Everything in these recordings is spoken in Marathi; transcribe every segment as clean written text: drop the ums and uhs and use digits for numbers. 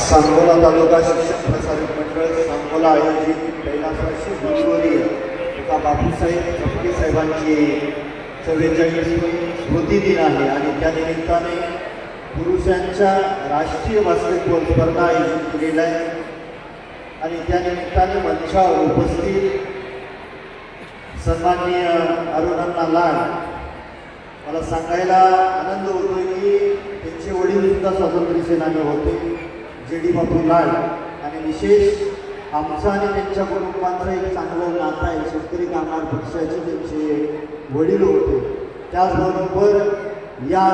सांगोला तालुका शिक्षण प्रसारक मंडळ सांगोला आयोजित कैलासवासी गुरुवर्य एका बापूसाहेब झपके साहेबांची 44वी स्मृती दिन आहे आणि त्या निमित्ताने पुरुषांच्या राष्ट्रीय बास्केटबॉल स्पर्धा आयोजित केलेल्या आहे आणि त्या निमित्ताने मंचावर उपस्थित सन्माननीय अरुणांना लाड मला सांगायला आनंद होतोय की त्यांचे वडील सुद्धा स्वातंत्र्य सेनानी होते JD बापू लाड आणि विशेष आमचं आणि त्यांच्या कुटुंबांचं एक चांगलं नातं आहे. शेतकरी कामगार पक्षाचे त्यांचे वडील होते. त्याचबरोबर या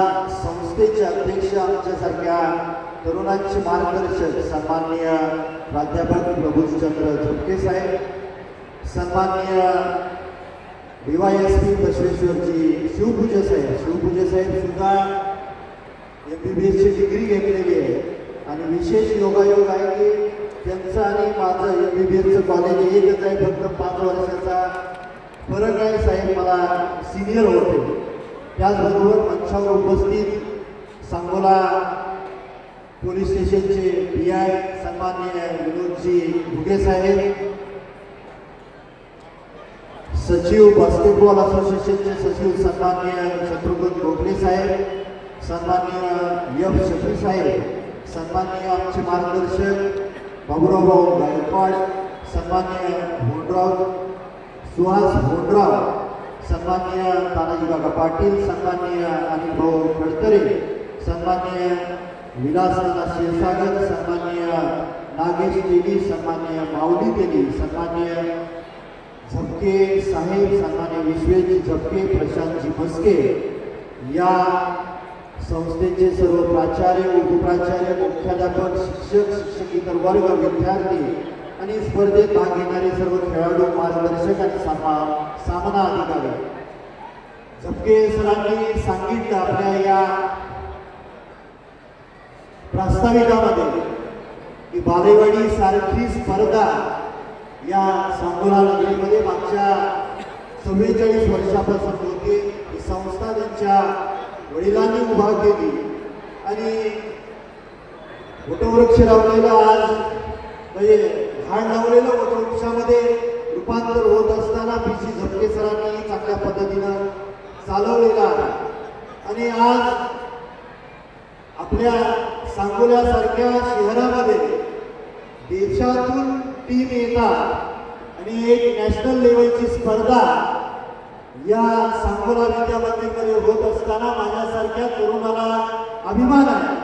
संस्थेचे अध्यक्ष आमच्यासारख्या तरुणांचे मार्गदर्शक सन्माननीय प्राध्यापक प्रभूचंद्र झपके साहेब, सन्माननीय DYSP बसवेश्वरजी शिवपूजे साहेब सुद्धा MBBS ची डिग्री घेतलेली आहे आणि विशेष योगायोग आहे की त्यांचं आणि माझं MBBS कॉलेज एकच आहे, फक्त 5 वर्षाचा फरक आहे. साहेब मला सिनियर होते. त्याचबरोबर मंचावर उपस्थित सांगोला पोलीस स्टेशनचे PI सन्माननीय विनोदजी भुगे साहेब, सचिव बास्केटबॉल असोसिएशनचे सचिव सन्माननीय शत्रुघ्न गोखले साहेब, सन्माननीय F शफी साहेब, सन्माननीय आमचे मार्गदर्शक बाबूराव गायकवाड, सन्माननीय भोंडराव सुहास भोंडराव, सन्माननीय तानाजी काका पाटील, सन्माननीय अनिल भाऊ खडतरे, सन्माननीय विलासनाथ क्षीरसागर, सन्माननीय नागेश तेली, सन्माननीय माऊली तेली, सन्माननीय झपके साहेब, सन्माननीय विश्वेशजी झपके, प्रशांतजी मस्के, या संस्थेचे सर्व प्राचार्य, उपप्राचार्य, मुख्याध्यापक, शिक्षक, शिक्षकेतर वर्ग, विद्यार्थी आणि स्पर्धेत भाग घेणारे सर्व खेळाडू, मार्गदर्शक आणि सामना अधिकारी. झपके सरांनी सांगितलं आपल्या या प्रास्ताविकामध्ये की बालेवाडी सारखी स्पर्धा या सांगोला नगरीमध्ये मागच्या 44 वर्षापासून होते. ही संस्था त्यांच्या वडिलांनी उभा केली आणि वटवृक्ष लावलेलं आज म्हणजे झाड लावलेलं वटवृक्षामध्ये रूपांतर होत असताना PC झपके सरांनी चांगल्या पद्धतीनं चालवलेलं आहे आणि आज आपल्या सांगोल्यासारख्या शहरामध्ये देशातून टीम येतात आणि एक नॅशनल लेवलची स्पर्धा या सांगोला विद्यामंदिरमध्ये होत असताना माझ्यासारख्या तरुणाला अभिमान आहे.